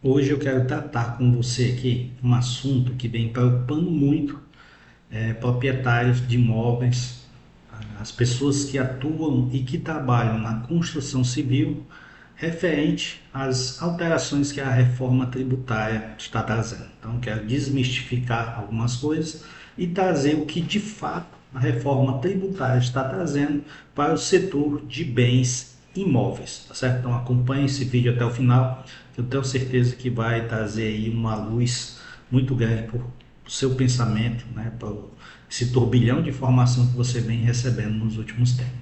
Hoje eu quero tratar com você aqui um assunto que vem preocupando muito proprietários de imóveis, as pessoas que atuam e que trabalham na construção civil, referente às alterações que a reforma tributária está trazendo. Então, quero desmistificar algumas coisas e trazer o que de fato a reforma tributária está trazendo para o setor de bens imóveis, tá certo? Então acompanhe esse vídeo até o final, que eu tenho certeza que vai trazer aí uma luz muito grande para o seu pensamento, né? Para esse turbilhão de informação que você vem recebendo nos últimos tempos.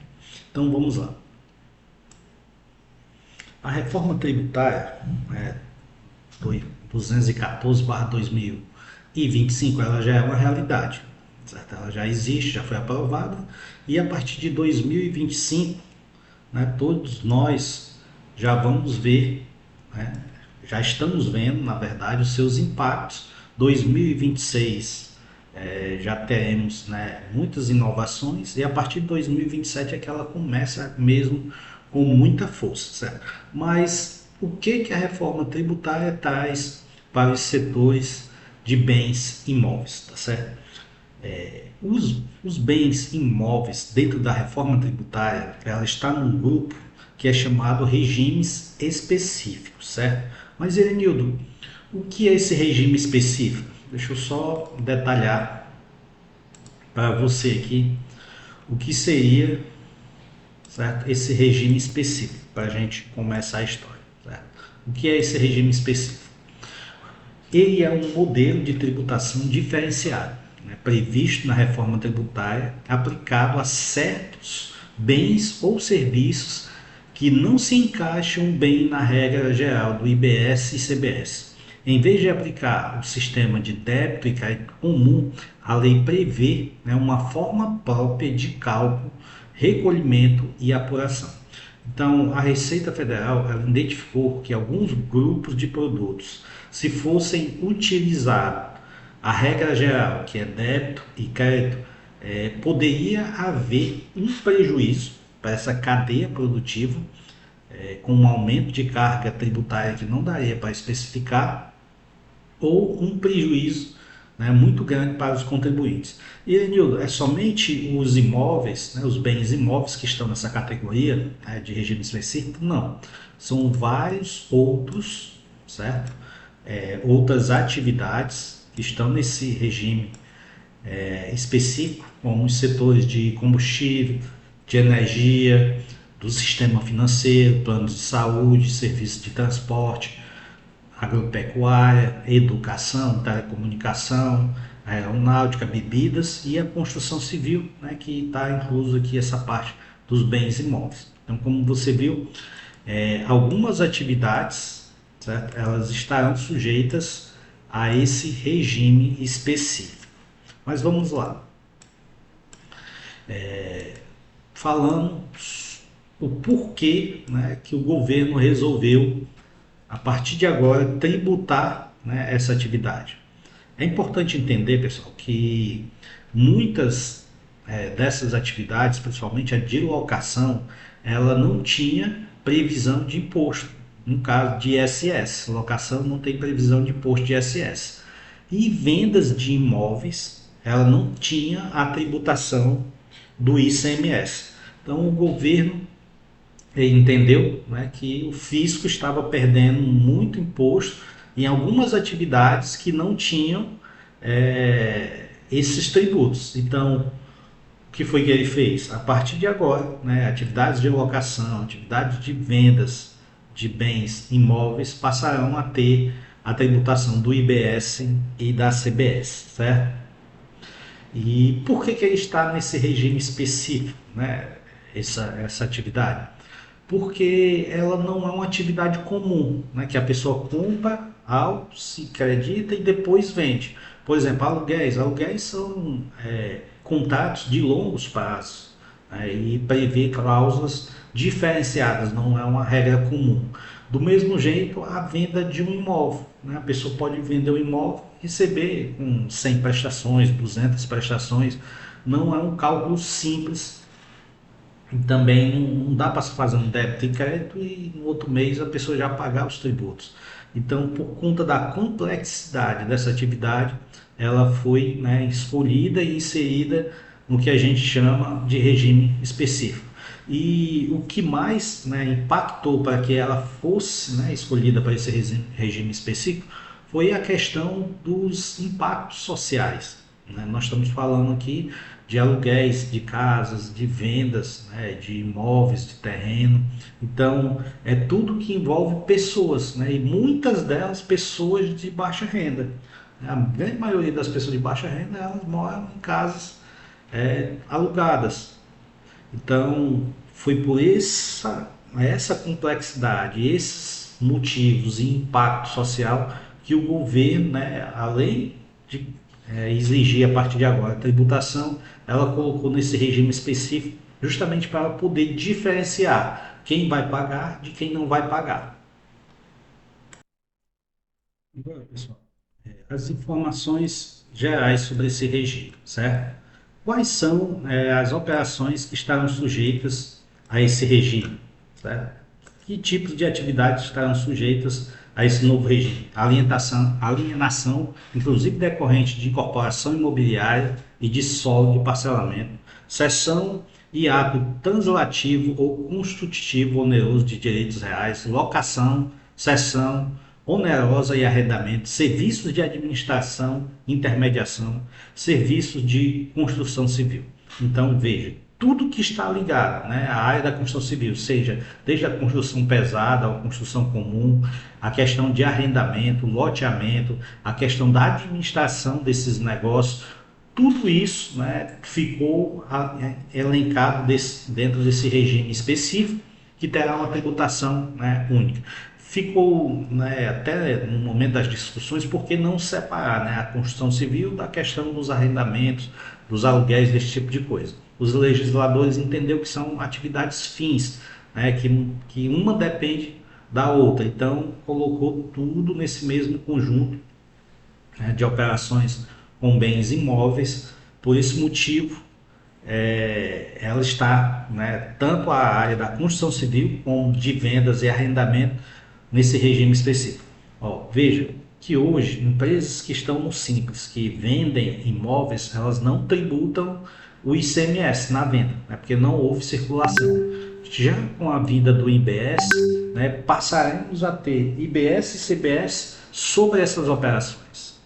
Então vamos lá. A reforma tributária, 214/2025, ela já é uma realidade, certo? Ela já existe, já foi aprovada, e a partir de 2025, né, todos nós já vamos ver, né, já estamos vendo, na verdade, os seus impactos. 2026 já teremos, né, muitas inovações, e a partir de 2027 é que ela começa mesmo com muita força, certo? Mas o que a reforma tributária traz para os setores de bens imóveis, tá certo? Os bens imóveis dentro da reforma tributária, ela está num grupo que é chamado regimes específicos, certo? Mas, Erenildo, o que é esse regime específico? Deixa eu só detalhar para você aqui o que seria, certo, esse regime específico, para a gente começar a história, certo? O que é esse regime específico? Ele é um modelo de tributação diferenciado, né, previsto na reforma tributária, aplicado a certos bens ou serviços que não se encaixam bem na regra geral do IBS e CBS. Em vez de aplicar o sistema de débito e crédito comum, a lei prevê, né, uma forma própria de cálculo, recolhimento e apuração. Então, a Receita Federal ela identificou que alguns grupos de produtos, se fossem utilizar a regra geral, que é débito e crédito, poderia haver um prejuízo para essa cadeia produtiva, com um aumento de carga tributária que não daria para especificar, ou um prejuízo, né, muito grande para os contribuintes. E, Nildo, é somente os imóveis, né, os bens imóveis que estão nessa categoria, né, de regime específico? Não. São vários outros, certo? Outras atividades que estão nesse regime específico, como os setores de combustível, de energia, do sistema financeiro, planos de saúde, serviços de transporte, agropecuária, educação, telecomunicação, aeronáutica, bebidas e a construção civil, né, que está incluso aqui essa parte dos bens imóveis. Então, como você viu, algumas atividades, certo, elas estarão sujeitas a esse regime específico. Mas vamos lá. Falando o porquê, né, que o governo resolveu, a partir de agora, tributar, né, essa atividade. É importante entender, pessoal, que muitas dessas atividades, principalmente a de locação, ela não tinha previsão de imposto. No caso de ISS, locação não tem previsão de imposto de ISS. E vendas de imóveis, ela não tinha a tributação do ICMS. Então o governo entendeu, né, que o fisco estava perdendo muito imposto em algumas atividades que não tinham esses tributos. Então, o que foi que ele fez? A partir de agora, né, atividades de locação, atividades de vendas de bens imóveis passarão a ter a tributação do IBS e da CBS, certo? E por que ele está nesse regime específico, né, essa atividade? Porque ela não é uma atividade comum, né, que a pessoa compra algo, se acredita e depois vende. Por exemplo, aluguéis. Aluguéis são contratos de longos prazos, né, e prevê cláusulas diferenciadas, não é uma regra comum. Do mesmo jeito, a venda de um imóvel, né? A pessoa pode vender um imóvel, receber com 100 prestações, 200 prestações, não é um cálculo simples. E também não dá para fazer um débito e crédito e no outro mês a pessoa já pagar os tributos. Então, por conta da complexidade dessa atividade, ela foi, né, escolhida e inserida no que a gente chama de regime específico. E o que mais, né, impactou para que ela fosse, né, escolhida para esse regime específico foi a questão dos impactos sociais, né? Nós estamos falando aqui de aluguéis de casas, de vendas, né, de imóveis, de terreno. Então, é tudo que envolve pessoas, né, e muitas delas pessoas de baixa renda. A grande maioria das pessoas de baixa renda, elas moram em casas alugadas. Então, foi por essa complexidade, esses motivos e impacto social que o governo, né, além de exigir a partir de agora a tributação, ela colocou nesse regime específico justamente para poder diferenciar quem vai pagar de quem não vai pagar. Agora, pessoal, as informações gerais sobre esse regime, certo? Quais são as operações que estarão sujeitas a esse regime, certo? Que tipos de atividades estarão sujeitas a esse novo regime? Alienação, inclusive decorrente de incorporação imobiliária e de solo de parcelamento, cessão e ato translativo ou constitutivo oneroso de direitos reais, locação, cessão, onerosa e arrendamento, serviços de administração, intermediação, serviços de construção civil. Então, veja, tudo que está ligado, né, à área da construção civil, seja desde a construção pesada, a construção comum, a questão de arrendamento, loteamento, a questão da administração desses negócios, tudo isso, né, ficou elencado dentro desse regime específico que terá uma tributação, né, única. Ficou, né, até no momento das discussões, por que não separar, né, a construção civil da questão dos arrendamentos, dos aluguéis, desse tipo de coisa. Os legisladores entenderam que são atividades fins, né, que uma depende da outra, então colocou tudo nesse mesmo conjunto, né, de operações com bens imóveis. Por esse motivo, ela está, né, tanto a área da construção civil como de vendas e arrendamento nesse regime específico. Ó, veja que hoje empresas que estão no Simples, que vendem imóveis, elas não tributam o ICMS na venda, né, porque não houve circulação. Já com a vinda do IBS, né, passaremos a ter IBS e CBS sobre essas operações.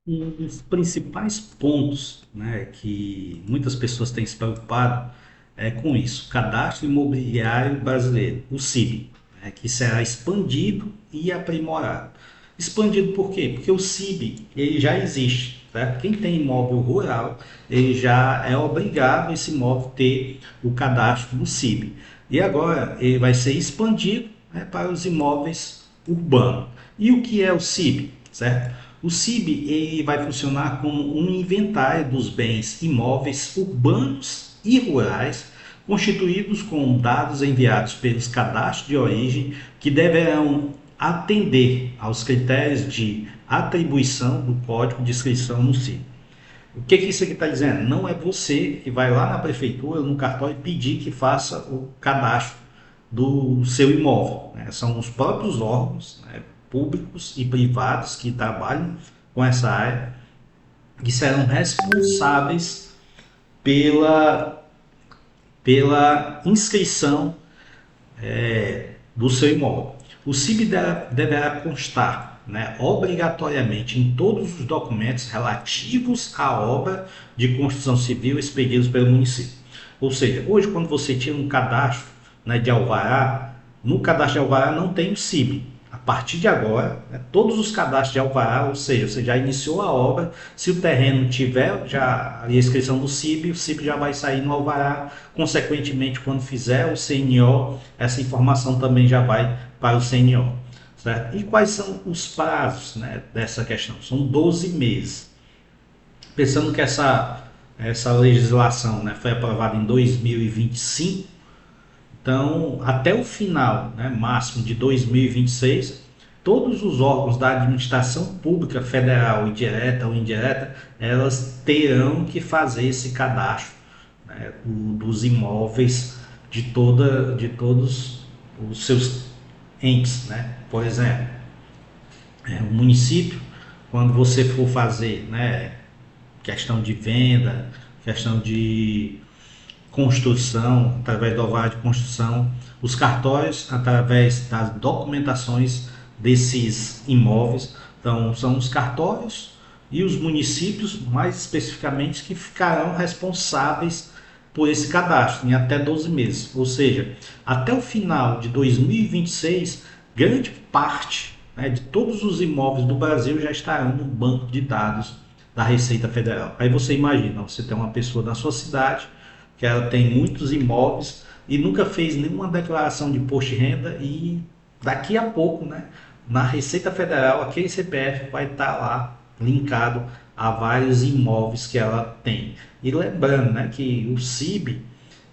Um dos principais pontos, né, que muitas pessoas têm se preocupado é com isso, o Cadastro Imobiliário Brasileiro, o CIB, né, que será expandido e aprimorado. Expandido por quê? Porque o CIB ele já existe, certo? Quem tem imóvel rural, ele já é obrigado esse imóvel ter o cadastro do CIB. E agora ele vai ser expandido, né, para os imóveis urbanos. E o que é o CIB, certo? O CIB ele vai funcionar como um inventário dos bens imóveis urbanos e rurais, constituídos com dados enviados pelos cadastros de origem, que deverão atender aos critérios de atribuição do Código de Inscrição no CIB. O que isso aqui está dizendo? Não é você que vai lá na prefeitura, no cartório, pedir que faça o cadastro do seu imóvel, né? São os próprios órgãos, né, públicos e privados que trabalham com essa área que serão responsáveis pela, pela inscrição do seu imóvel. O CIB deverá constar, né, obrigatoriamente em todos os documentos relativos à obra de construção civil expedidos pelo município. Ou seja, hoje quando você tira um cadastro, né, de alvará, no cadastro de alvará não tem o CIB. A partir de agora, né, todos os cadastros de alvará, ou seja, você já iniciou a obra, se o terreno tiver já a inscrição do CIB, o CIB já vai sair no alvará, consequentemente, quando fizer o CNO, essa informação também já vai para o CNO. Certo? E quais são os prazos, né, dessa questão? São 12 meses. Pensando que essa legislação, né, foi aprovada em 2025, então, até o final, né, máximo de 2026, todos os órgãos da administração pública federal, e direta ou indireta, elas terão que fazer esse cadastro, né, dos imóveis de todos os seus entes, né? Por exemplo, o município, quando você for fazer, né, questão de venda, questão de construção, através do alvará de construção, os cartórios, através das documentações desses imóveis. Então, são os cartórios e os municípios, mais especificamente, que ficarão responsáveis por esse cadastro em até 12 meses. Ou seja, até o final de 2026, grande parte, né, de todos os imóveis do Brasil já estarão no banco de dados da Receita Federal. Aí você imagina, você tem uma pessoa na sua cidade que ela tem muitos imóveis e nunca fez nenhuma declaração de imposto de renda, e daqui a pouco, né, na Receita Federal, aquele CPF vai estar lá linkado a vários imóveis que ela tem. E lembrando, né, que o CIB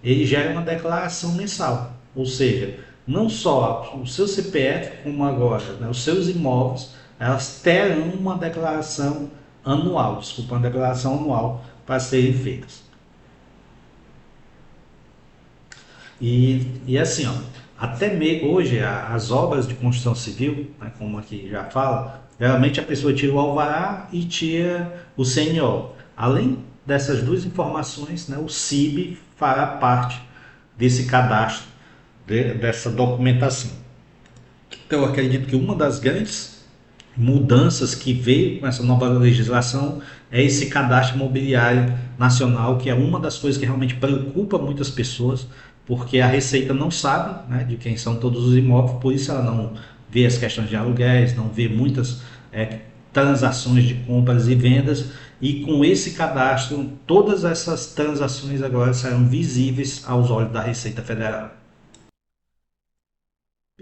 ele gera uma declaração mensal, ou seja, não só o seu CPF, como agora, né, os seus imóveis, elas terão uma declaração anual, desculpa, uma declaração anual para serem feitas. E assim, ó, hoje as obras de construção civil, né, como aqui já fala, geralmente a pessoa tira o alvará e tira o CNO. Além dessas duas informações, né, o CIB fará parte desse cadastro, dessa documentação. Então, eu acredito que uma das grandes mudanças que veio com essa nova legislação é esse cadastro imobiliário nacional, que é uma das coisas que realmente preocupa muitas pessoas, porque a Receita não sabe, né, de quem são todos os imóveis, por isso ela não vê as questões de aluguéis, não vê muitas transações de compras e vendas, e com esse cadastro, todas essas transações agora serão visíveis aos olhos da Receita Federal.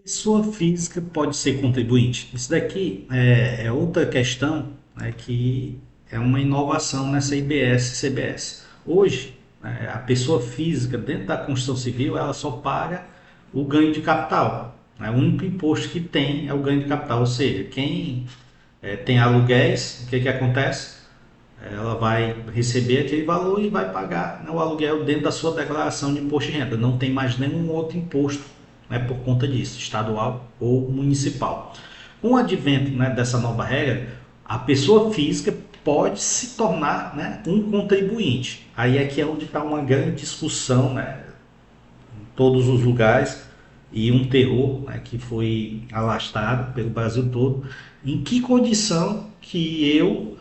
Pessoa física pode ser contribuinte. Isso daqui é outra questão, né, que é uma inovação nessa IBS-CBS. Hoje, né, a pessoa física, dentro da construção civil, ela só paga o ganho de capital, né? O único imposto que tem é o ganho de capital. Ou seja, quem tem aluguéis, o que, que acontece? Ela vai receber aquele valor e vai pagar, né, o aluguel dentro da sua declaração de imposto de renda. Não tem mais nenhum outro imposto, né, por conta disso, estadual ou municipal. Com o advento, né, dessa nova regra, a pessoa física pode se tornar, né, um contribuinte. Aí é que é onde está uma grande discussão, né, em todos os lugares, e um terror, né, que foi alastrado pelo Brasil todo. Em que condição que eu,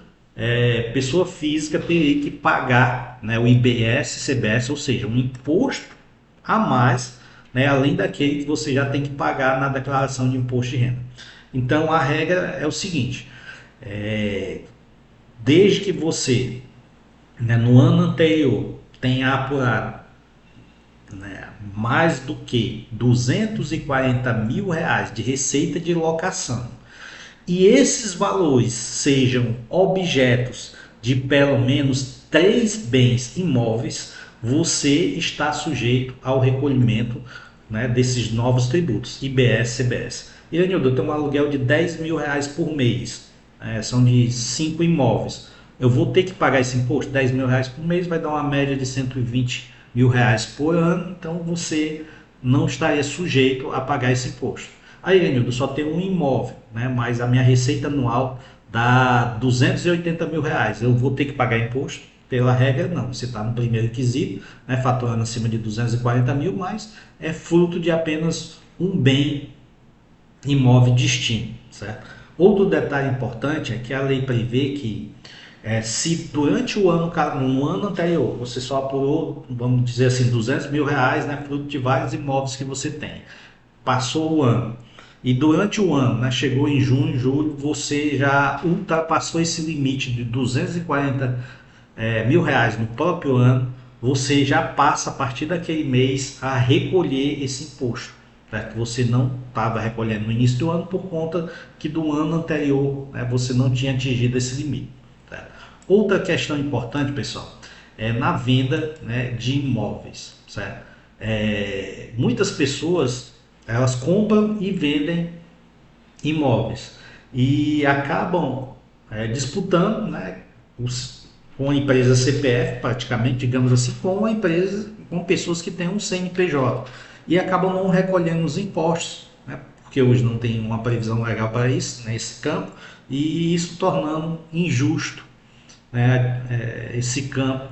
pessoa física, teria que pagar, né, o IBS, CBS, ou seja, um imposto a mais, né, além daquele que você já tem que pagar na declaração de imposto de renda. Então a regra é o seguinte: desde que você, né, no ano anterior tenha apurado, né, mais do que R$ 240.000 de receita de locação, e esses valores sejam objetos de pelo menos 3 bens imóveis, você está sujeito ao recolhimento, né, desses novos tributos, IBS, CBS. Iranildo, eu tenho um aluguel de R$ 10.000 por mês, são de 5 imóveis. Eu vou ter que pagar esse imposto, R$ 10.000 por mês, vai dar uma média de R$ 120.000 por ano, então você não estaria sujeito a pagar esse imposto. Aí, Iranildo, só tem um imóvel, né, mas a minha receita anual dá R$ 280.000. Eu vou ter que pagar imposto? Pela regra, não. Você está no primeiro quesito, né, faturando acima de 240 mil, mas é fruto de apenas um bem imóvel distinto, certo? Outro detalhe importante é que a lei prevê que se durante o ano, no ano anterior, você só apurou, vamos dizer assim, R$ 200.000, né, fruto de vários imóveis que você tem, passou o ano, e durante o ano, né, chegou em junho, julho, você já ultrapassou esse limite de R$ 240.000 no próprio ano, você já passa a partir daquele mês a recolher esse imposto, certo? Que você não estava recolhendo no início do ano por conta que do ano anterior, né, você não tinha atingido esse limite. Certo? Outra questão importante, pessoal, é na venda, né, de imóveis, certo? Muitas pessoas elas compram e vendem imóveis e acabam disputando, né, com a empresa CPF, praticamente, digamos assim, com a empresa, com pessoas que têm um CNPJ, e acabam não recolhendo os impostos, né, porque hoje não tem uma previsão legal para isso, nesse campo, e isso tornando injusto, né, esse campo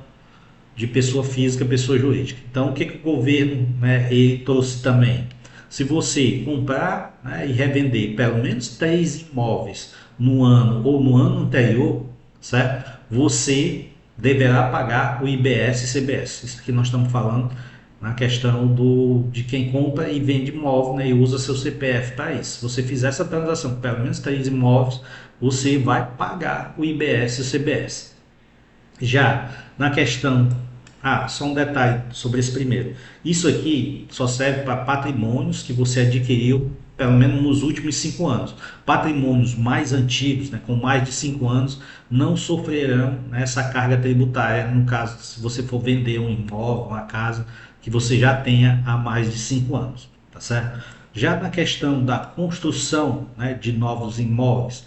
de pessoa física, pessoa jurídica. Então, o que, que o governo, né, ele trouxe também? Se você comprar, né, e revender pelo menos 3 imóveis no ano ou no ano anterior, certo? Você deverá pagar o IBS e CBS. Isso que nós estamos falando na questão de quem compra e vende imóvel, né, e usa seu CPF para isso. Se você fizer essa transação com pelo menos 3 imóveis, você vai pagar o IBS e o CBS. Já na questão, só um detalhe sobre esse primeiro. Isso aqui só serve para patrimônios que você adquiriu pelo menos nos últimos 5 anos. Patrimônios mais antigos, né, com mais de 5 anos, não sofrerão, né, essa carga tributária, no caso, se você for vender um imóvel, uma casa que você já tenha há mais de 5 anos, tá certo? Já na questão da construção, né, de novos imóveis,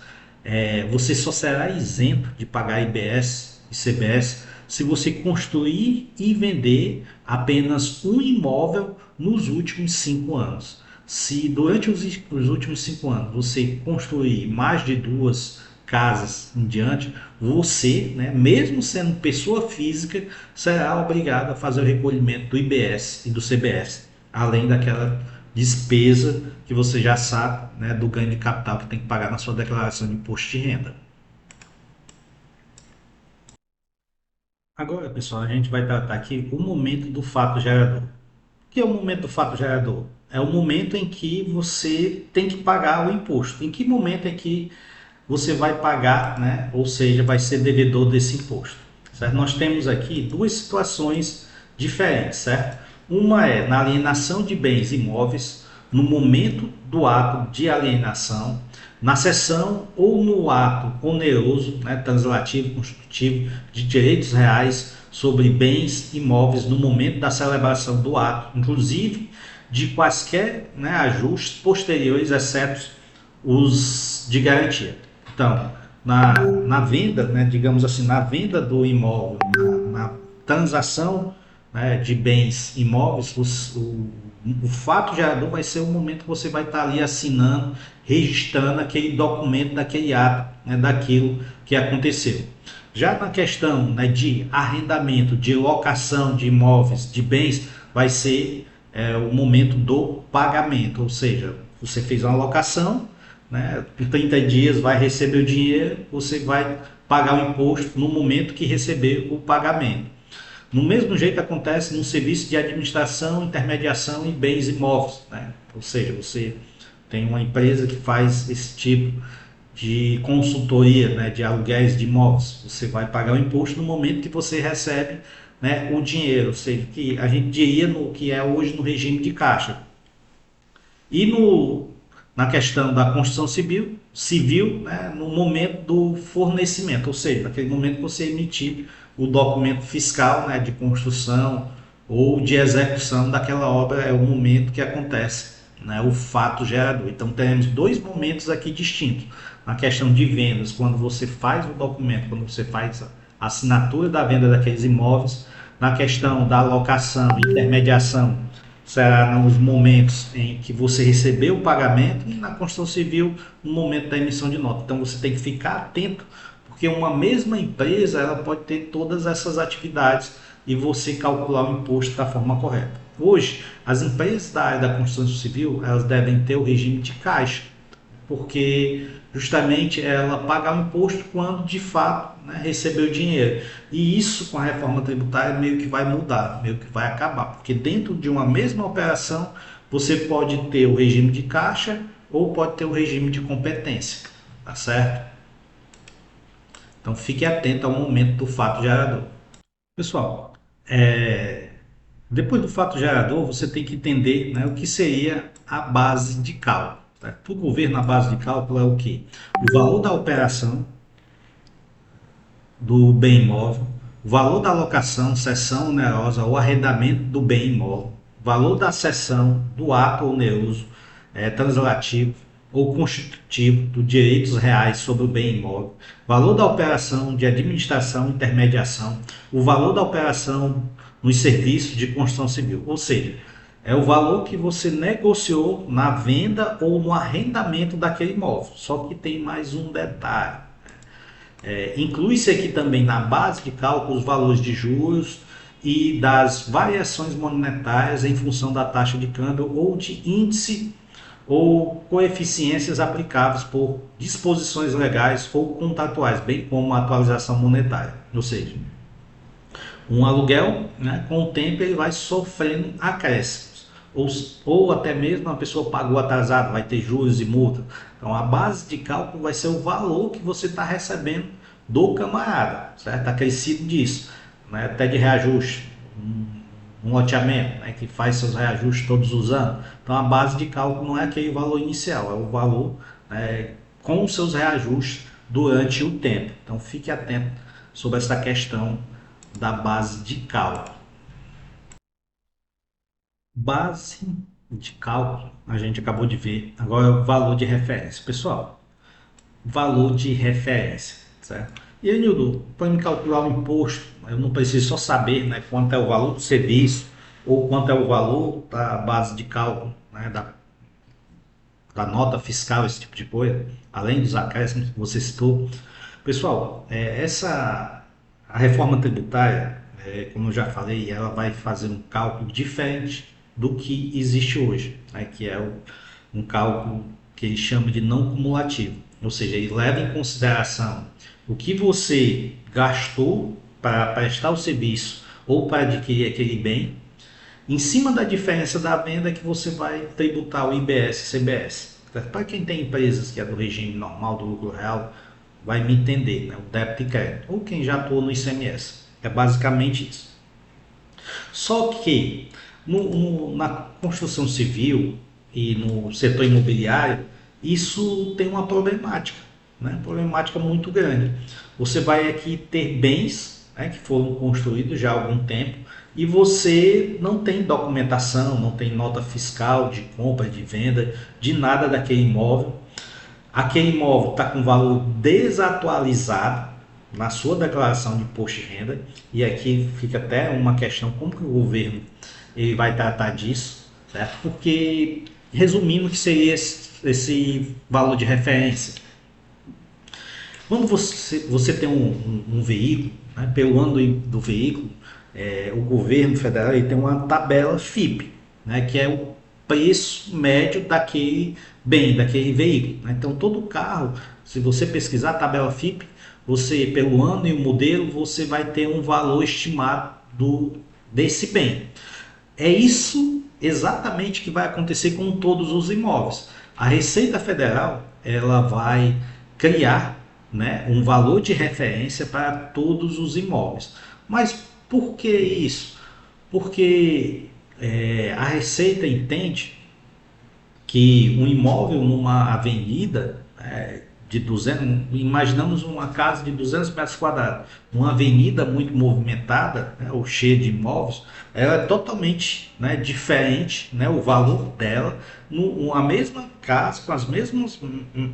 você só será isento de pagar IBS e CBS se você construir e vender apenas um imóvel nos últimos 5 anos. Se durante os últimos 5 anos você construir mais de 2 casas em diante, você, né, mesmo sendo pessoa física, será obrigado a fazer o recolhimento do IBS e do CBS, além daquela despesa que você já sabe, né, do ganho de capital que tem que pagar na sua declaração de imposto de renda. Agora, pessoal, a gente vai tratar aqui o momento do fato gerador. O que é o momento do fato gerador? É o momento em que você tem que pagar o imposto. Em que momento é que você vai pagar, né? Ou seja, vai ser devedor desse imposto, certo? Nós temos aqui duas situações diferentes, certo? Uma é na alienação de bens imóveis, no momento do ato de alienação, na cessão ou no ato oneroso, né, translativo, constitutivo de direitos reais sobre bens imóveis no momento da celebração do ato, inclusive de quaisquer, né, ajustes posteriores, exceto os de garantia. Então, na venda, né, digamos assim, na venda do imóvel, na transação, né, de bens imóveis, o fato gerador vai ser o momento que você vai estar ali assinando, registrando aquele documento daquele ato, né, daquilo que aconteceu. Já na questão, né, de arrendamento, de locação de imóveis, de bens, vai ser o momento do pagamento, ou seja, você fez uma locação, né, em 30 dias vai receber o dinheiro, você vai pagar o imposto no momento que receber o pagamento. No mesmo jeito acontece no serviço de administração, intermediação e bens imóveis, né? Ou seja, você tem uma empresa que faz esse tipo de consultoria, né, de aluguéis de imóveis. Você vai pagar o imposto no momento que você recebe, né, o dinheiro, ou seja, que a gente diria no que é hoje no regime de caixa. E na questão da construção civil, né, no momento do fornecimento, ou seja, naquele momento que você emitir o documento fiscal, né, de construção ou de execução daquela obra, é o momento que acontece, né, o fato gerador. Então temos dois momentos aqui distintos. Na questão de vendas, quando você faz o documento, quando você faz a assinatura da venda daqueles imóveis. Na questão da alocação, intermediação, será nos momentos em que você recebeu o pagamento, e na construção civil, no momento da emissão de nota. Então você tem que ficar atento, porque uma mesma empresa ela pode ter todas essas atividades e você calcular o imposto da forma correta. Hoje, as empresas da área da construção civil elas devem ter o regime de caixa, porque justamente ela paga o imposto quando de fato, né, recebeu o dinheiro. E isso com a reforma tributária meio que vai mudar, meio que vai acabar, porque dentro de uma mesma operação você pode ter o regime de caixa ou pode ter o regime de competência, tá certo? Então fique atento ao momento do fato gerador. Pessoal, depois do fato gerador, você tem que entender, né, o que seria a base de cálculo. Tá? Para o governo, a base de cálculo é o quê? O valor da operação do bem imóvel, o valor da alocação, cessão onerosa ou arrendamento do bem imóvel, o valor da cessão do ato oneroso, translativo ou constitutivo dos direitos reais sobre o bem imóvel, valor da operação de administração e intermediação, o valor da operação nos serviços de construção civil. Ou seja, é o valor que você negociou na venda ou no arrendamento daquele imóvel. Só que tem mais um detalhe. Inclui-se aqui também na base de cálculo os valores de juros e das variações monetárias em função da taxa de câmbio ou de índice ou coeficiências aplicáveis por disposições legais ou contratuais, bem como a atualização monetária. Ou seja, um aluguel, né, com o tempo ele vai sofrendo acréscimos, ou até mesmo a pessoa pagou atrasado, vai ter juros e multa. Então a base de cálculo vai ser o valor que você está recebendo do camarada, certo? Acrescido disso, né, até de reajuste, um loteamento, né, que faz seus reajustes todos os anos. Então a base de cálculo não é aquele valor inicial, é o valor, né, com os seus reajustes durante o tempo. Então fique atento sobre essa questão da base de cálculo. Base de cálculo, a gente acabou de ver. Agora é o valor de referência. Pessoal, valor de referência, certo? E aí, Nildo, para me calcular o imposto, eu não preciso só saber, né, quanto é o valor do serviço ou quanto é o valor da base de cálculo, né, da nota fiscal, esse tipo de coisa, além dos acréscimos que você citou. Pessoal, a reforma tributária, como eu já falei, ela vai fazer um cálculo diferente do que existe hoje, né, que é um cálculo que ele chama de não cumulativo, ou seja, ele leva em consideração o que você gastou para prestar o serviço ou para adquirir aquele bem. Em cima da diferença da venda que você vai tributar o IBS e CBS. Para quem tem empresas que é do regime normal do lucro real, vai me entender, né? O débito e crédito, ou quem já atua no ICMS. É basicamente isso. Só que na construção civil e no setor imobiliário, isso tem uma problemática, né? Problemática muito grande. Você vai aqui ter bens, né, que foram construídos já há algum tempo e você não tem documentação, não tem nota fiscal de compra, de venda, de nada daquele imóvel. Aquele imóvel está com valor desatualizado na sua declaração de imposto de renda, e aqui fica até uma questão, como que o governo ele vai tratar disso, certo? Porque, resumindo, que seria esse valor de referência. Quando você tem um veículo, né, pelo ano do veículo, o governo federal ele tem uma tabela FIPE, né, que é o preço médio daquele bem, daquele veículo, né? Então todo carro, se você pesquisar a tabela FIPE, você pelo ano e o modelo, você vai ter um valor estimado desse bem. É isso exatamente que vai acontecer com todos os imóveis. A Receita Federal ela vai criar, né, um valor de referência para todos os imóveis. Mas por que isso? Porque a Receita entende que um imóvel numa avenida de 200, imaginamos uma casa de 200 metros quadrados, uma avenida muito movimentada, né, ou cheia de imóveis, ela é totalmente, né, diferente, né, o valor dela, a mesma casa, com as mesmas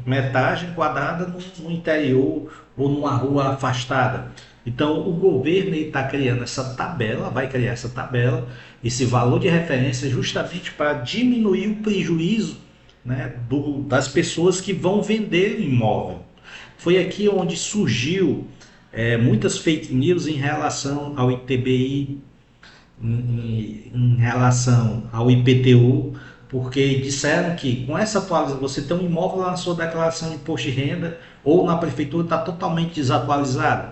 metragens quadradas no interior ou numa rua afastada. Então o governo está criando essa tabela, vai criar essa tabela, esse valor de referência justamente para diminuir o prejuízo, né, das pessoas que vão vender imóvel. Foi aqui onde surgiu muitas fake news em relação ao ITBI, em relação ao IPTU, porque disseram que com essa atualização, você tem um imóvel lá na sua declaração de imposto de renda ou na prefeitura está totalmente desatualizado.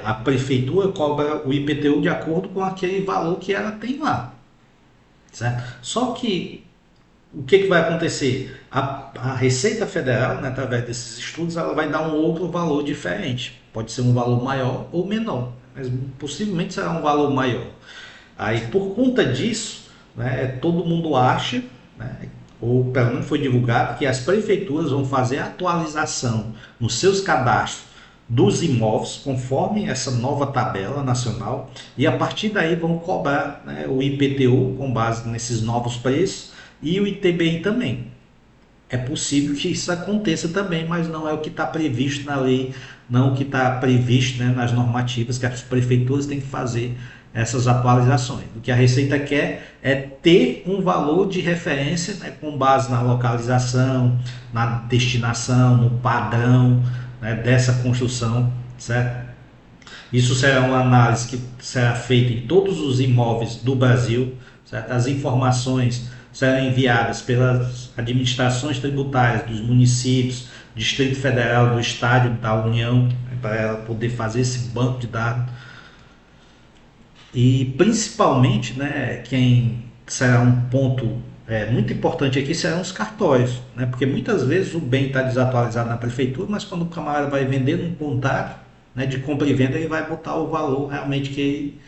A prefeitura cobra o IPTU de acordo com aquele valor que ela tem lá, certo? Só que o que vai acontecer? A Receita Federal, né, através desses estudos, ela vai dar um outro valor diferente. Pode ser um valor maior ou menor, mas possivelmente será um valor maior. Aí, por conta disso, né, todo mundo acha, né, ou pelo menos foi divulgado, que as prefeituras vão fazer atualização nos seus cadastros dos imóveis conforme essa nova tabela nacional e a partir daí vão cobrar, né, o IPTU com base nesses novos preços e o ITBI também. É possível que isso aconteça também, mas não é o que está previsto na lei, não o que está previsto, né, nas normativas que as prefeituras têm que fazer essas atualizações. O que a Receita quer é ter um valor de referência, né, com base na localização, na destinação, no padrão, né, dessa construção, certo? Isso será uma análise que será feita em todos os imóveis do Brasil, certo? As informações serão enviadas pelas administrações tributárias dos municípios, Distrito Federal, do Estado da União, para ela poder fazer esse banco de dados. E principalmente, né, quem será um ponto muito importante aqui serão os cartórios, né, porque muitas vezes o bem está desatualizado na prefeitura, mas quando o camarada vai vender num contrato, né, de compra e venda, ele vai botar o valor realmente que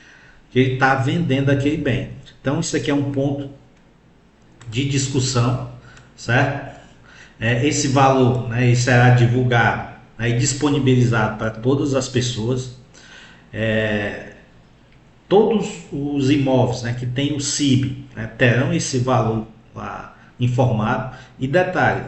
ele está vendendo aquele bem. Então isso aqui é um ponto de discussão, certo? Esse valor, né, ele será divulgado, né, e disponibilizado para todas as pessoas. Todos os imóveis, né, que tem o CIB, né, terão esse valor lá informado. E detalhe,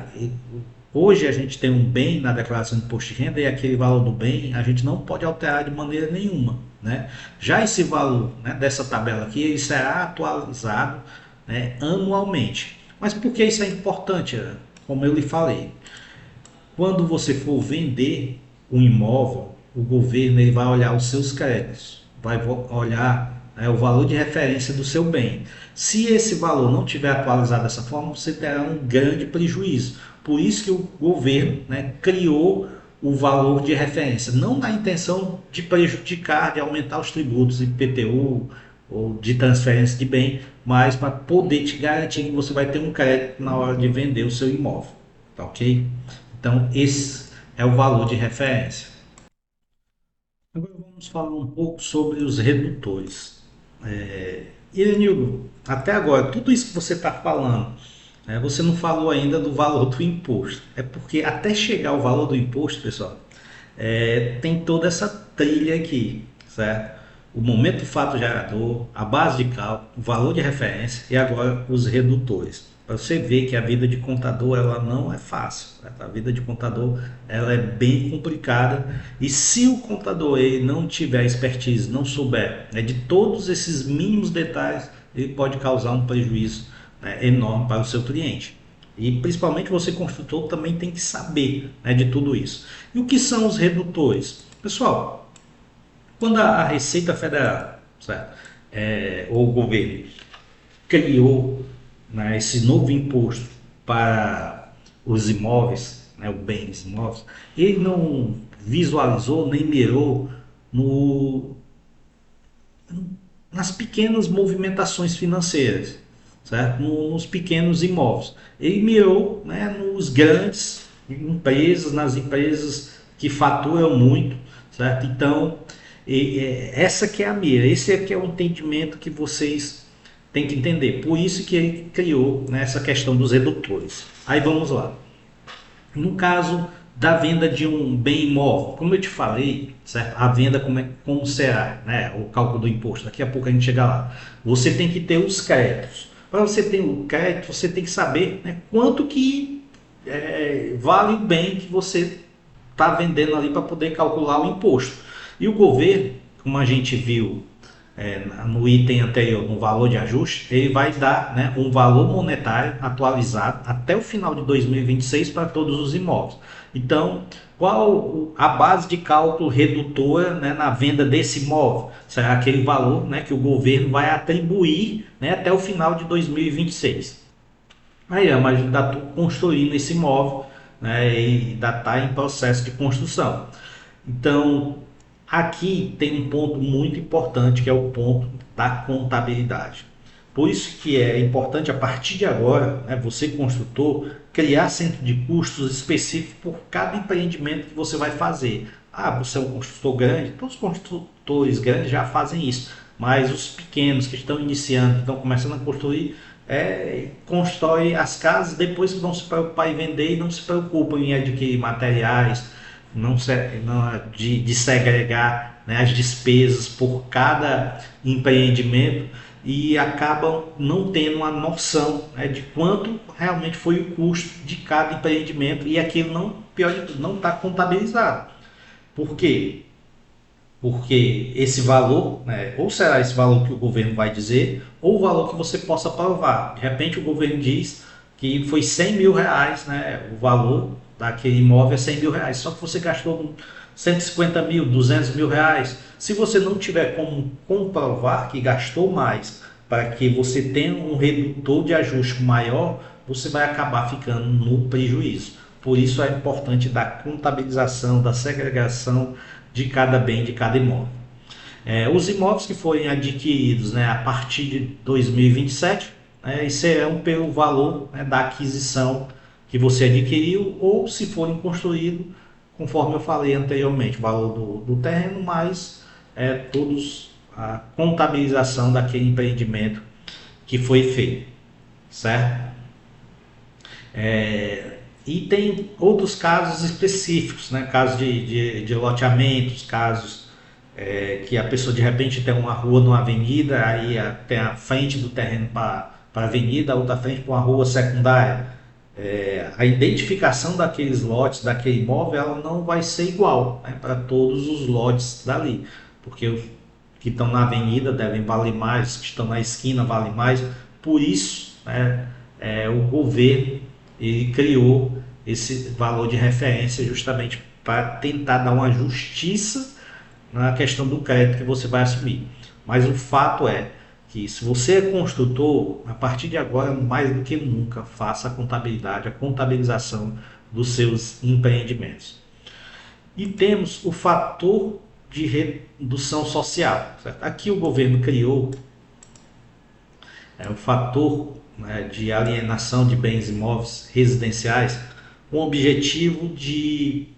hoje a gente tem um bem na declaração de imposto de renda e aquele valor do bem a gente não pode alterar de maneira nenhuma, né? Já esse valor, né, dessa tabela aqui, ele será atualizado, né, anualmente. Mas por que isso é importante? Como eu lhe falei, quando você for vender um imóvel, o governo ele vai olhar os seus créditos, vai olhar, né, o valor de referência do seu bem. Se esse valor não tiver atualizado dessa forma, você terá um grande prejuízo. Por isso que o governo, né, criou o valor de referência, não na intenção de prejudicar, de aumentar os tributos IPTU ou de transferência de bem, mas para poder te garantir que você vai ter um crédito na hora de vender o seu imóvel, tá ok? Então esse é o valor de referência. Agora vamos falar um pouco sobre os redutores. Irenildo, até agora, tudo isso que você está falando, né, você não falou ainda do valor do imposto. É porque até chegar ao valor do imposto, pessoal, tem toda essa trilha aqui, certo? O momento do fato gerador, a base de cálculo, o valor de referência e agora os redutores. Para você ver que a vida de contador ela não é fácil, certo? A vida de contador ela é bem complicada e se o contador ele não tiver expertise, não souber, né, de todos esses mínimos detalhes, ele pode causar um prejuízo, né, enorme para o seu cliente. E principalmente você, construtor, também tem que saber, né, de tudo isso. E o que são os redutores? Pessoal, quando a Receita Federal, certo, ou o governo criou, né, esse novo imposto para os imóveis, né, o bens imóveis, ele não visualizou nem mirou no, nas pequenas movimentações financeiras, certo? Nos pequenos imóveis. Ele mirou, né, nos grandes empresas, nas empresas que faturam muito, certo? Então, essa que é a mira, esse é que é o entendimento que vocês têm que entender. Por isso que ele criou, né, essa questão dos redutores. Aí vamos lá. No caso da venda de um bem imóvel, como eu te falei, certo? A venda como será, né? O cálculo do imposto, daqui a pouco a gente chega lá. Você tem que ter os créditos. Para você ter o crédito, você tem que saber, né, quanto que vale o bem que você está vendendo ali para poder calcular o imposto. E o governo, como a gente viu no item anterior, no valor de ajuste, ele vai dar, né, um valor monetário atualizado até o final de 2026 para todos os imóveis. Então, qual a base de cálculo redutora, né, na venda desse imóvel? Será aquele valor, né, que o governo vai atribuir, né, até o final de 2026. Aí, mas ainda estou construindo esse imóvel, né, e ainda está em processo de construção. Então, aqui tem um ponto muito importante que é o ponto da contabilidade. Por isso que é importante a partir de agora, né, você construtor, criar centro de custos específico por cada empreendimento que você vai fazer. Ah, você é um construtor grande, todos os construtores grandes já fazem isso, mas os pequenos que estão iniciando, que estão começando a construir, constrói as casas, depois vão se preocupar em vender e não se preocupam em adquirir materiais, de segregar, né, as despesas por cada empreendimento e acabam não tendo uma noção, né, de quanto realmente foi o custo de cada empreendimento e aquilo não está contabilizado. Por quê? porque esse valor, né, ou será esse valor que o governo vai dizer, ou o valor que você possa provar. De repente o governo diz que foi 100 mil reais, né, o valor daquele imóvel é 100 mil reais, só que você gastou 150 mil, 200 mil reais. Se você não tiver como comprovar que gastou mais, para que você tenha um redutor de ajuste maior, você vai acabar ficando no prejuízo. Por isso é importante da contabilização, da segregação de cada bem, de cada imóvel. Os imóveis que forem adquiridos, né, a partir de 2027, né, serão pelo valor, né, da aquisição que você adquiriu, ou se forem construídos, conforme eu falei anteriormente, o valor do terreno, mais todos a contabilização daquele empreendimento que foi feito, certo? E tem outros casos específicos, né? Casos de loteamentos, casos que a pessoa de repente tem uma rua numa avenida, aí tem a frente do terreno para a avenida, a outra frente para uma rua secundária. A identificação daqueles lotes, daquele imóvel, ela não vai ser igual, né, para todos os lotes dali, porque os que estão na avenida devem valer mais, os que estão na esquina valem mais. Por isso, né, o governo ele criou esse valor de referência justamente para tentar dar uma justiça na questão do crédito que você vai assumir. Mas o fato é que se você é construtor, a partir de agora, mais do que nunca, faça a contabilidade, a contabilização dos seus empreendimentos. E temos o fator de redução social. Certo? Aqui o governo criou o fator, né, de alienação de bens imóveis residenciais com o objetivo de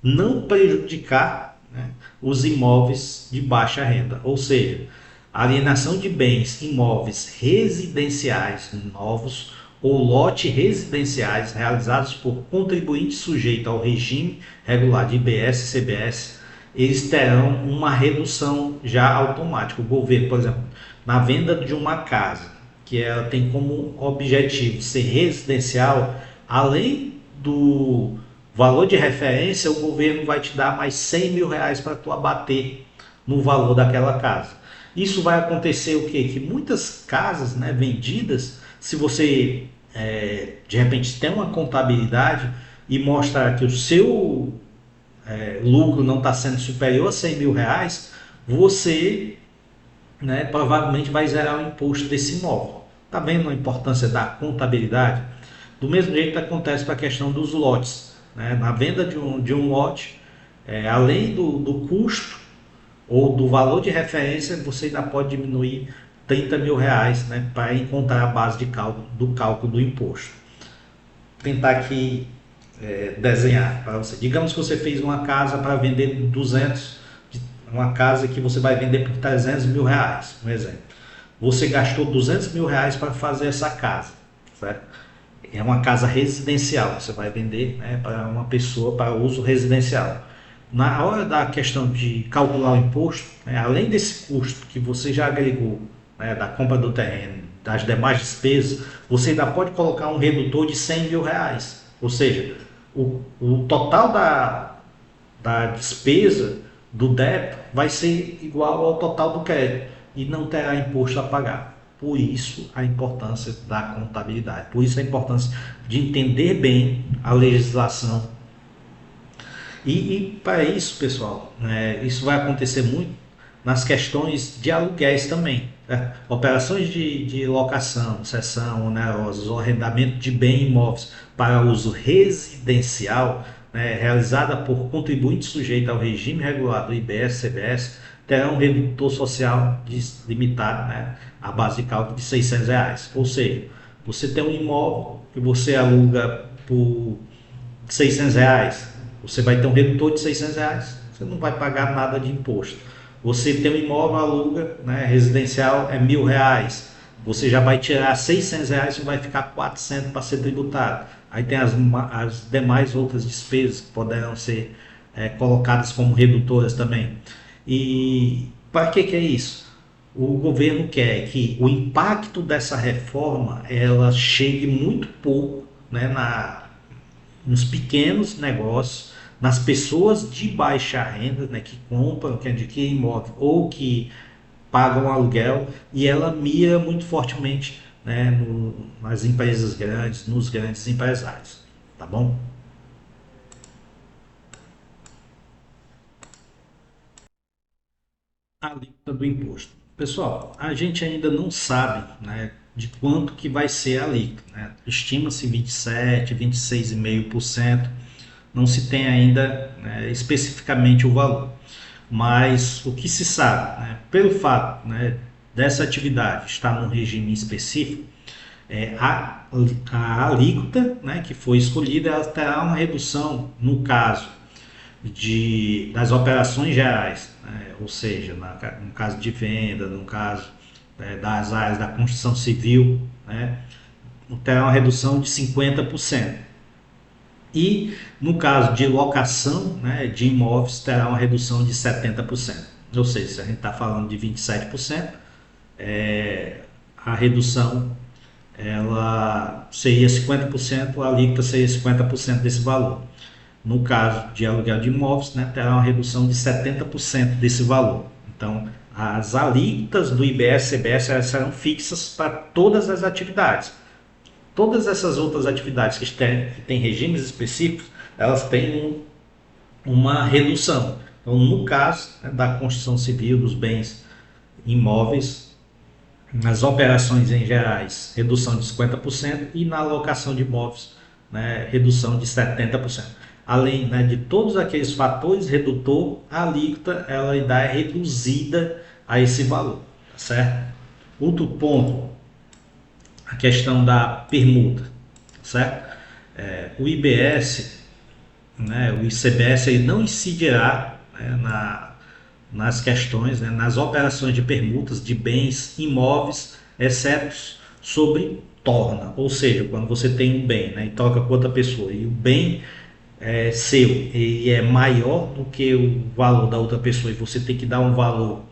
não prejudicar, né, os imóveis de baixa renda, ou seja, a alienação de bens imóveis residenciais novos ou lote residenciais realizados por contribuinte sujeito ao regime regular de IBS e CBS, eles terão uma redução já automática. O governo, por exemplo, na venda de uma casa, que ela tem como objetivo ser residencial, além do valor de referência, o governo vai te dar mais 100 mil reais para tu abater no valor daquela casa. Isso vai acontecer o quê? Que muitas casas, né, vendidas, se você de repente tem uma contabilidade e mostrar que o seu lucro não está sendo superior a 100 mil reais, você, né, provavelmente vai zerar o imposto desse imóvel. Está vendo a importância da contabilidade? Do mesmo jeito que acontece para a questão dos lotes. Né? Na venda de um lote, além do custo ou do valor de referência, você ainda pode diminuir 30 mil reais, né, para encontrar a base de cálculo do imposto. Vou tentar aqui desenhar para você. Digamos que você fez uma casa para vender 200, uma casa que você vai vender por 300 mil reais, um exemplo. Você gastou 200 mil reais para fazer essa casa, certo? É uma casa residencial, você vai vender, né, para uma pessoa para uso residencial. Na hora da questão de calcular o imposto, né, além desse custo que você já agregou, né, da compra do terreno, das demais despesas, você ainda pode colocar um redutor de 100 mil reais. Ou seja, o total da despesa do débito vai ser igual ao total do crédito e não terá imposto a pagar. Por isso a importância da contabilidade, por isso a importância de entender bem a legislação. E para isso, pessoal, isso vai acontecer muito nas questões de aluguéis também. Né? Operações de locação, cessão, onerosas, ou arrendamento de bens imóveis para uso residencial, né, realizada por contribuinte sujeito ao regime regular do IBS-CBS, terá um redutor social limitado, né, à base de cálculo de 600 reais. Ou seja, você tem um imóvel que você aluga por 600 reais, você vai ter um redutor de 600 reais, você não vai pagar nada de imposto. Você tem um imóvel, aluga, né, residencial é R$ 1.000, você já vai tirar 600 reais e vai ficar 400 para ser tributado. Aí tem as demais outras despesas que poderão ser colocadas como redutoras também. E para que é isso? O governo quer que o impacto dessa reforma ela chegue muito pouco, né, nos pequenos negócios, nas pessoas de baixa renda, né, que compram, que adquirem imóvel ou que pagam aluguel, e ela mira muito fortemente, né, nas empresas grandes, nos grandes empresários, tá bom? A alíquota do imposto. Pessoal, a gente ainda não sabe, né, de quanto que vai ser a alíquota, né? Estima-se 27, 26,5%. Não se tem ainda, né, especificamente o valor. Mas o que se sabe, né, pelo fato, né, dessa atividade estar num regime específico, a alíquota, né, que foi escolhida, ela terá uma redução no caso das operações gerais, né, ou seja, no caso de venda, no caso, das áreas da construção civil, né, terá uma redução de 50%. E no caso de locação, né, de imóveis, terá uma redução de 70%. Ou seja, se a gente está falando de 27%, a redução ela seria 50%, a alíquota seria 50% desse valor. No caso de aluguel de imóveis, né, terá uma redução de 70% desse valor. Então, as alíquotas do IBS e CBS elas serão fixas para todas as atividades. Todas essas outras atividades que têm regimes específicos, elas têm uma redução. Então, no caso, né, da construção civil, dos bens imóveis, nas operações em gerais, redução de 50% e na alocação de imóveis, né, redução de 70%. Além, né, de todos aqueles fatores redutor, a alíquota ela ainda é reduzida a esse valor, tá certo? Outro ponto, a questão da permuta, certo? O IBS, né, o ICBS ele não incidirá, né, nas questões, né, nas operações de permutas de bens imóveis, exceto sobre torna, ou seja, quando você tem um bem, né, e troca com outra pessoa e o bem é seu e é maior do que o valor da outra pessoa e você tem que dar um valor,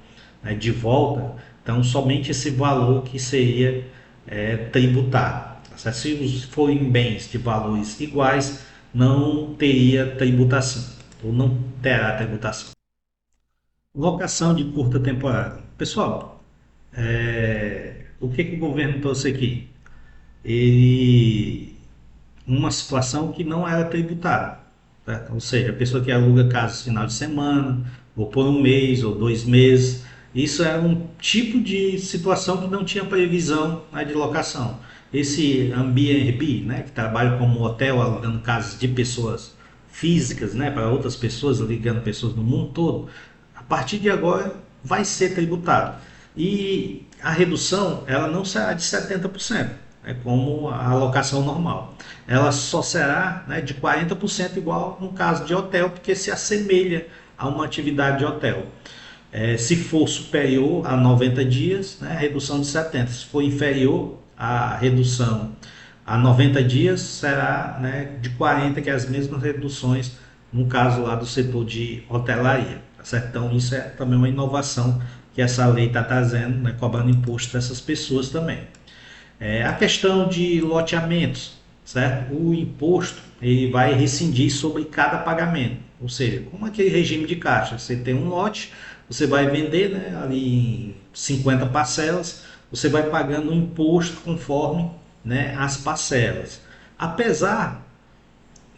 né, de volta, então somente esse valor que seria tributado. Se forem bens de valores iguais, não teria tributação ou não terá tributação. Locação de curta temporada. Pessoal, o que o governo trouxe aqui? Ele, uma situação que não era tributada, tá? Ou seja, a pessoa que aluga casa final de semana, ou por um mês, ou 2 meses, isso é um tipo de situação que não tinha previsão, né, de locação. Esse Airbnb, né, que trabalha como hotel, alugando casas de pessoas físicas, né, para outras pessoas, ligando pessoas no mundo todo, a partir de agora vai ser tributado. E a redução ela não será de 70%, como a alocação normal. Ela só será, né, de 40% igual no caso de hotel, porque se assemelha a uma atividade de hotel. Se for superior a 90 dias, né, redução de 70. Se for inferior, a redução a 90 dias será, né, de 40, que é as mesmas reduções no caso lá do setor de hotelaria. Tá certo? Então isso é também uma inovação que essa lei está trazendo, né, cobrando imposto dessas pessoas também. A questão de loteamentos, certo? O imposto ele vai rescindir sobre cada pagamento, ou seja, como aquele regime de caixa, você tem um lote, você vai vender, né, ali em 50 parcelas, você vai pagando o imposto conforme, né, as parcelas. Apesar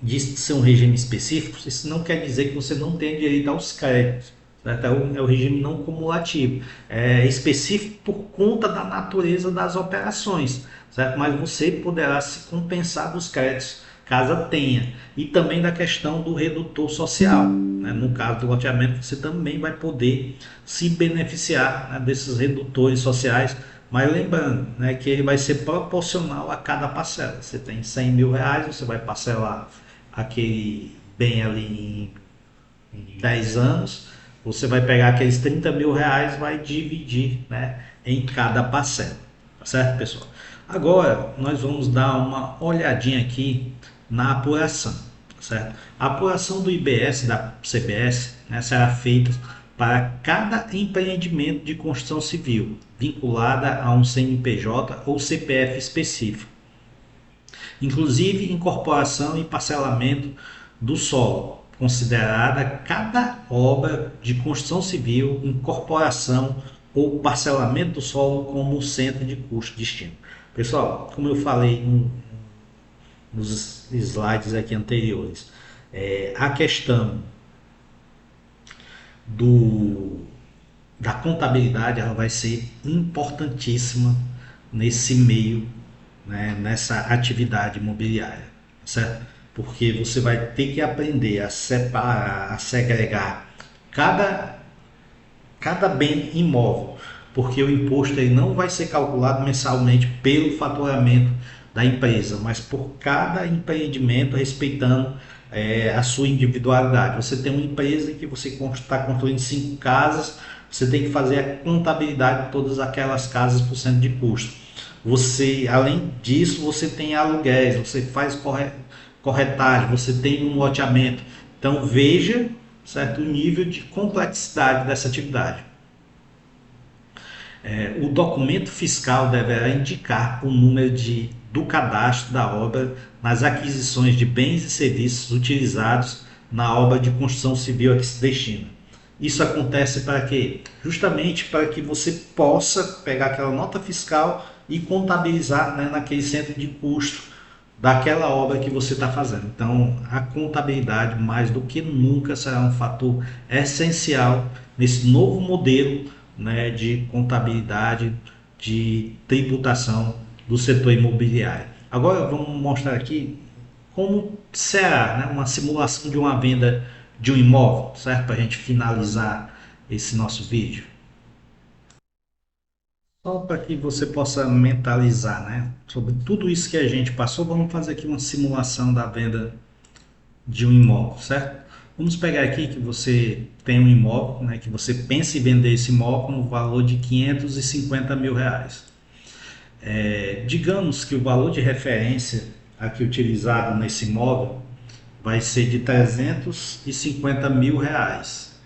de ser um regime específico, isso não quer dizer que você não tem direito aos créditos. Certo? É o regime não cumulativo. É específico por conta da natureza das operações, certo? Mas você poderá se compensar dos créditos, caso tenha. E também da questão do redutor social. Né? No caso do loteamento, você também vai poder se beneficiar, né, desses redutores sociais, mas lembrando, né, que ele vai ser proporcional a cada parcela. Você tem 100 mil reais, você vai parcelar aquele bem ali em 10 anos, você vai pegar aqueles 30 mil reais e vai dividir, né, em cada parcela. Tá certo, pessoal? Agora, nós vamos dar uma olhadinha aqui na apuração. Tá certo? A apuração do IBS, da CBS, né, será feita para cada empreendimento de construção civil, vinculada a um CNPJ ou CPF específico, inclusive incorporação e parcelamento do solo, considerada cada obra de construção civil, incorporação ou parcelamento do solo como centro de custo destino. Pessoal, como eu falei nos slides aqui anteriores, a questão do, da contabilidade ela vai ser importantíssima nesse meio, né, nessa atividade imobiliária, certo? Porque você vai ter que aprender a separar, a segregar cada bem imóvel, porque o imposto ele não vai ser calculado mensalmente pelo faturamento da empresa, mas por cada empreendimento respeitando a sua individualidade. Você tem uma empresa que você está construindo 5 casas, você tem que fazer a contabilidade de todas aquelas casas por cento de custo. Você, além disso, você tem aluguéis, você faz corretagem, você tem um loteamento. Então veja certo nível de complexidade dessa atividade. O documento fiscal deverá indicar o número do cadastro da obra nas aquisições de bens e serviços utilizados na obra de construção civil a que se destina. Isso acontece para quê? Justamente para que você possa pegar aquela nota fiscal e contabilizar, né, naquele centro de custo daquela obra que você está fazendo. Então, a contabilidade, mais do que nunca, será um fator essencial nesse novo modelo, né, de contabilidade, de tributação do setor imobiliário. Agora, vamos mostrar aqui como será, né, uma simulação de uma venda de um imóvel, certo? Para a gente finalizar esse nosso vídeo. Só para que você possa mentalizar, né, sobre tudo isso que a gente passou, vamos fazer aqui uma simulação da venda de um imóvel, certo? Vamos pegar aqui que você tem um imóvel, né, que você pensa em vender esse imóvel no valor de 550 mil reais. Digamos que o valor de referência aqui utilizado nesse imóvel vai ser de 350 mil reais.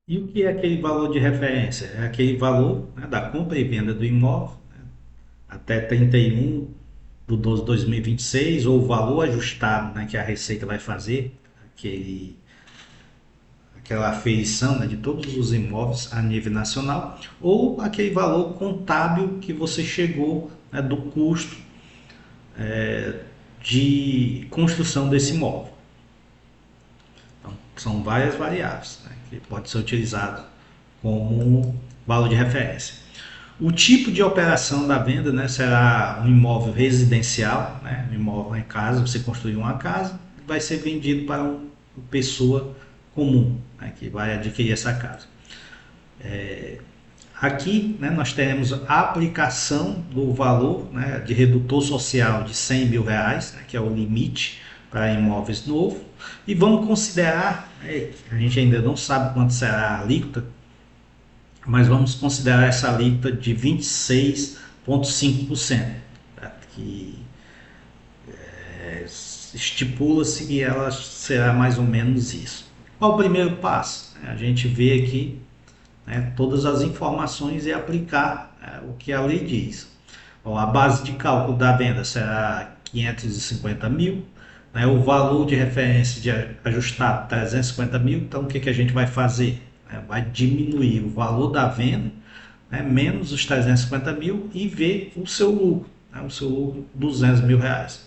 E o que é aquele valor de referência? É aquele valor, né, da compra e venda do imóvel, né, até 31/12/2026, ou o valor ajustado, né, que a Receita vai fazer, aquela aferição, né, de todos os imóveis a nível nacional, ou aquele valor contábil que você chegou, né, do custo de construção desse imóvel. Então, são várias variáveis, né, que pode ser utilizado como valor de referência. O tipo de operação da venda, né, será um imóvel residencial, né, um imóvel em casa, você construiu uma casa, vai ser vendido para uma pessoa comum, né, que vai adquirir essa casa. Aqui, né, nós teremos a aplicação do valor, né, de redutor social de 100 mil reais, né, que é o limite para imóveis novos, e vamos considerar, a gente ainda não sabe quanto será a alíquota, mas vamos considerar essa alíquota de 26,5%, tá? Que estipula-se que ela será mais ou menos isso. Qual o primeiro passo? A gente vê aqui, né, todas as informações e aplicar o que a lei diz. Bom, a base de cálculo da venda será 550 mil, né, o valor de referência de ajustado 350 mil, então o que a gente vai fazer? Vai diminuir o valor da venda, né, menos os 350 mil e ver o seu lucro, né, o seu lucro 200 mil reais.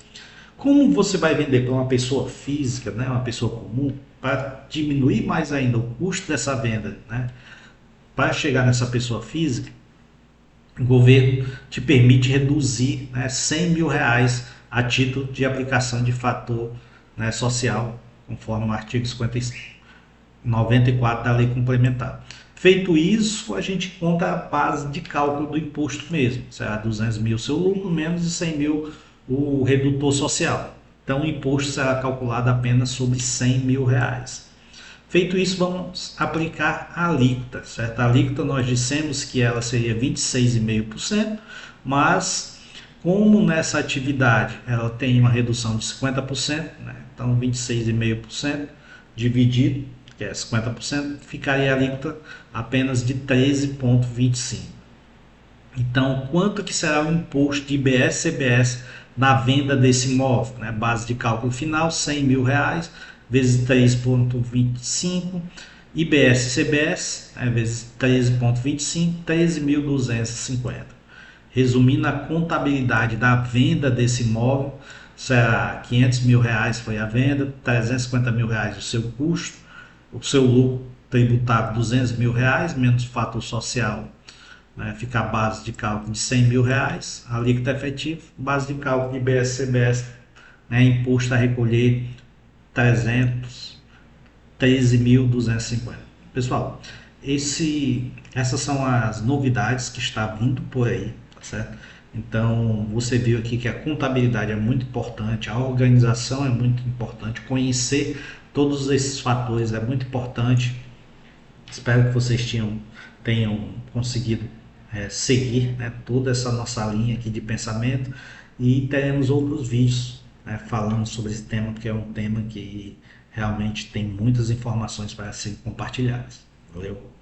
Como você vai vender para uma pessoa física, né, uma pessoa comum, para diminuir mais ainda o custo dessa venda, né, para chegar nessa pessoa física, o governo te permite reduzir, né, 100 mil reais a título de aplicação de fator, né, social, conforme o artigo 94 da lei complementar. Feito isso, a gente conta a base de cálculo do imposto mesmo, será 200 mil seu lucro, menos de 100 mil o redutor social. Então o imposto será calculado apenas sobre 100 mil reais. Feito isso, vamos aplicar a alíquota, certo? A alíquota nós dissemos que ela seria 26,5%, mas como nessa atividade ela tem uma redução de 50%, né? Então 26,5% dividido, que é 50%, ficaria a alíquota apenas de 13,25%. Então, quanto que será o imposto de IBS e CBS na venda desse imóvel? Né? Base de cálculo final, 100 mil reais, vezes 3,25, IBS-CBS, vezes 13,25, 13.250. Resumindo, a contabilidade da venda desse imóvel será R$ 500.000 foi a venda, R$ 350.000 o seu custo, o seu lucro tributável R$ 200.000, menos fator social, né, fica a base de cálculo de R$ 100.000, alíquota efetiva, base de cálculo de IBS-CBS, né, imposto a recolher 13.250. Pessoal, essas são as novidades que está vindo por aí, tá certo? Então, você viu aqui que a contabilidade é muito importante, a organização é muito importante, conhecer todos esses fatores é muito importante. Espero que vocês tenham conseguido seguir, né, toda essa nossa linha aqui de pensamento, e teremos outros vídeos, né, falando sobre esse tema, porque é um tema que realmente tem muitas informações para serem compartilhadas. Valeu!